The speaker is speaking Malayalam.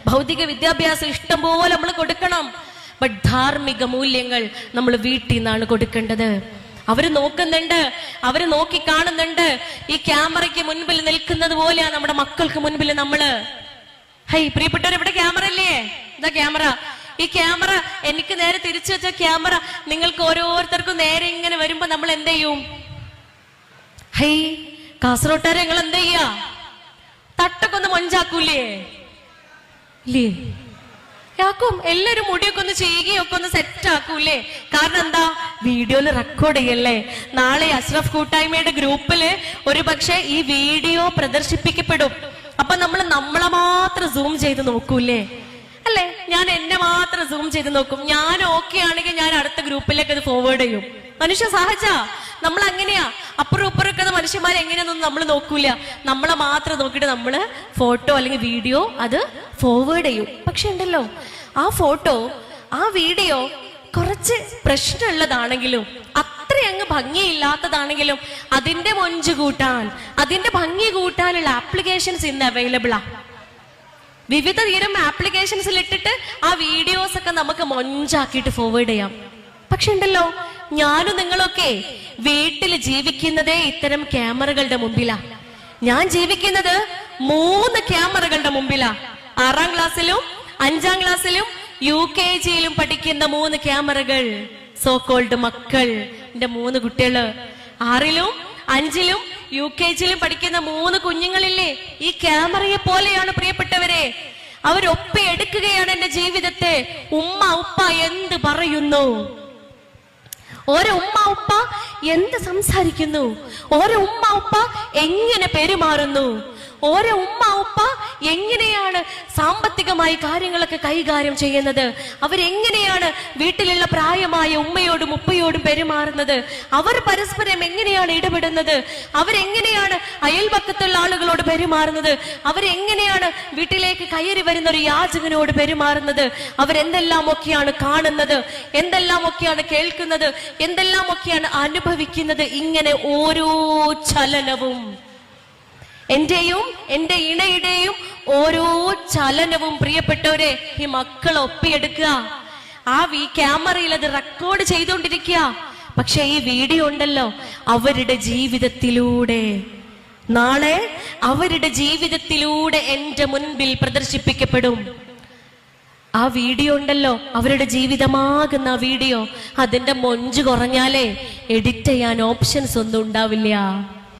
ഭൗതിക വിദ്യാഭ്യാസം ഇഷ്ടം പോലെ നമ്മൾ കൊടുക്കണം. ബട്ട് ധാർമ്മിക മൂല്യങ്ങൾ നമ്മൾ വീട്ടിൽ നിന്നാണ് കൊടുക്കേണ്ടത്. അവര് നോക്കുന്നുണ്ട്, അവര് നോക്കി കാണുന്നുണ്ട്. ഈ ക്യാമറയ്ക്ക് മുൻപിൽ നിൽക്കുന്നത് പോലെയാണ് നമ്മുടെ മക്കൾക്ക് മുൻപിൽ നമ്മള്. ഹൈ പ്രിയപ്പെട്ടവർ, ഇവിടെ ക്യാമറ ഇല്ലേ? ഇതാ ക്യാമറ. ഈ ക്യാമറ എനിക്ക് നേരെ തിരിച്ചു വെച്ച ക്യാമറ നിങ്ങൾക്ക് ഓരോരുത്തർക്കും നേരെ ഇങ്ങനെ വരുമ്പോ നമ്മൾ എന്ത് ചെയ്യും? ഹൈ കാസർഗോട്ടുകാരെ നിങ്ങൾ എന്ത് ചെയ്യാ? തട്ടൊക്കെ ഒന്ന് മൊഞ്ചാക്കൂലേ? ഇല്ലേ? യാക്കും എല്ലാരും മുടിയൊക്കെ ഒന്ന് ചെയ്യുകയൊക്കെ ഒന്ന് സെറ്റ് ആക്കൂലേ? കാരണം എന്താ? വീഡിയോയില് റെക്കോർഡ് ചെയ്യല്ലേ? നാളെ അഷ്റഫ് കൂട്ടായ്മയുടെ ഗ്രൂപ്പില് ഒരു പക്ഷെ ഈ വീഡിയോ പ്രദർശിപ്പിക്കപ്പെടും. അപ്പൊ നമ്മളെ മാത്രം സൂം ചെയ്ത് നോക്കൂലേ? അല്ലെ? ഞാൻ എന്നെ മാത്രം സൂം ചെയ്ത് നോക്കും. ഞാൻ ഓക്കെ ആണെങ്കിൽ ഞാൻ അടുത്ത ഗ്രൂപ്പിലേക്ക് അത് ഫോർവേഡ് ചെയ്യും. മനുഷ്യ സഹജ, നമ്മൾ അങ്ങനെയാ. അപ്പുറം ഇപ്പുറമൊക്കെ മനുഷ്യന്മാർ എങ്ങനെയാണെന്നൊന്നും നമ്മൾ നോക്കൂല. നമ്മളെ മാത്രം നോക്കിയിട്ട് നമ്മള് ഫോട്ടോ അല്ലെങ്കിൽ വീഡിയോ അത് ഫോർവേഡ് ചെയ്യും. പക്ഷെ ഉണ്ടല്ലോ, ആ ഫോട്ടോ ആ വീഡിയോ കുറച്ച് പ്രശ്നമുള്ളതാണെങ്കിലും അത്രയങ്ങ് ഭംഗിയില്ലാത്തതാണെങ്കിലും അതിന്റെ മൊഞ്ച് കൂട്ടാൻ, അതിന്റെ ഭംഗി കൂട്ടാനുള്ള ആപ്ലിക്കേഷൻസ് ഇന്ന് അവൈലബിളാ. വിവിധ തരം ആപ്ലിക്കേഷൻസിൽ ഇട്ടിട്ട് ആ വീഡിയോസ് ഒക്കെ നമുക്ക് മൊഞ്ചാക്കിയിട്ട് ഫോർവേഡ് ചെയ്യാം. പക്ഷെ ഉണ്ടല്ലോ, ഞാനും നിങ്ങളൊക്കെ വീട്ടിൽ ജീവിക്കുന്നതേ ഇത്തരം ക്യാമറകളുടെ മുമ്പിലാ. ഞാൻ ജീവിക്കുന്നത് 3 ക്യാമറകളുടെ മുമ്പിലാ. 6ാം ക്ലാസ്സിലും 5ാം ക്ലാസ്സിലും UKG-യിലും പഠിക്കുന്ന 3 ക്യാമറകൾ. സോക്കോൾഡ് മക്കൾ, എന്റെ 3 കുട്ടികള്. 6ലും 5ലും UKG-യിലും പഠിക്കുന്ന 3 കുഞ്ഞുങ്ങളില്ലേ? ഈ ക്യാമറയെ പോലെയാണ് പ്രിയപ്പെട്ടവരെ. അവരൊപ്പി എടുക്കുകയാണ് എന്റെ ജീവിതത്തെ. ഉമ്മ ഉപ്പ എന്ത് പറയുന്നു, ഓരോ ഉമ്മ ഉപ്പ എന്ത് സംസാരിക്കുന്നു, ഓരോ ഉമ്മ ഉപ്പ എങ്ങനെ പെരുമാറുന്നു, ഓരോ ഉമ്മ ഉപ്പ എങ്ങനെയാണ് സാമ്പത്തികമായി കാര്യങ്ങളൊക്കെ കൈകാര്യം ചെയ്യുന്നത്, അവരെങ്ങനെയാണ് വീട്ടിലുള്ള പ്രായമായ ഉമ്മയോടും ഉപ്പയോടും പെരുമാറുന്നത്, അവർ പരസ്പരം എങ്ങനെയാണ് ഇടപെടുന്നത്, അവരെങ്ങനെയാണ് അയൽപക്കത്തുള്ള ആളുകളോട് പെരുമാറുന്നത്, അവരെങ്ങനെയാണ് വീട്ടിലേക്ക് കയറി വരുന്ന ഒരു യാചകനോട് പെരുമാറുന്നത്, അവരെന്തെല്ലാമൊക്കെയാണ് കാണുന്നത്, എന്തെല്ലാമൊക്കെയാണ് കേൾക്കുന്നത്, എന്തെല്ലാമൊക്കെയാണ് അനുഭവിക്കുന്നത്. ഇങ്ങനെ ഓരോ ചലനവും, എന്റെയും എന്റെ ഇണയുടെയും ഓരോ ചലനവും പ്രിയപ്പെട്ടവരെ ഈ മക്കൾ ഒപ്പിയെടുക്കുക. ആ ക്യാമറയിൽ അത് റെക്കോർഡ് ചെയ്തുകൊണ്ടിരിക്കുക. പക്ഷെ ഈ വീഡിയോ ഉണ്ടല്ലോ, അവരുടെ ജീവിതത്തിലൂടെ, നാളെ അവരുടെ ജീവിതത്തിലൂടെ എന്റെ മുൻപിൽ പ്രദർശിപ്പിക്കപ്പെടും. ആ വീഡിയോ ഉണ്ടല്ലോ, അവരുടെ ജീവിതമാകുന്ന ആ വീഡിയോ, അതിന്റെ മൊഞ്ച് കുറഞ്ഞാലേ എഡിറ്റ് ചെയ്യാൻ ഓപ്ഷൻസ് ഒന്നും ഉണ്ടാവില്ല.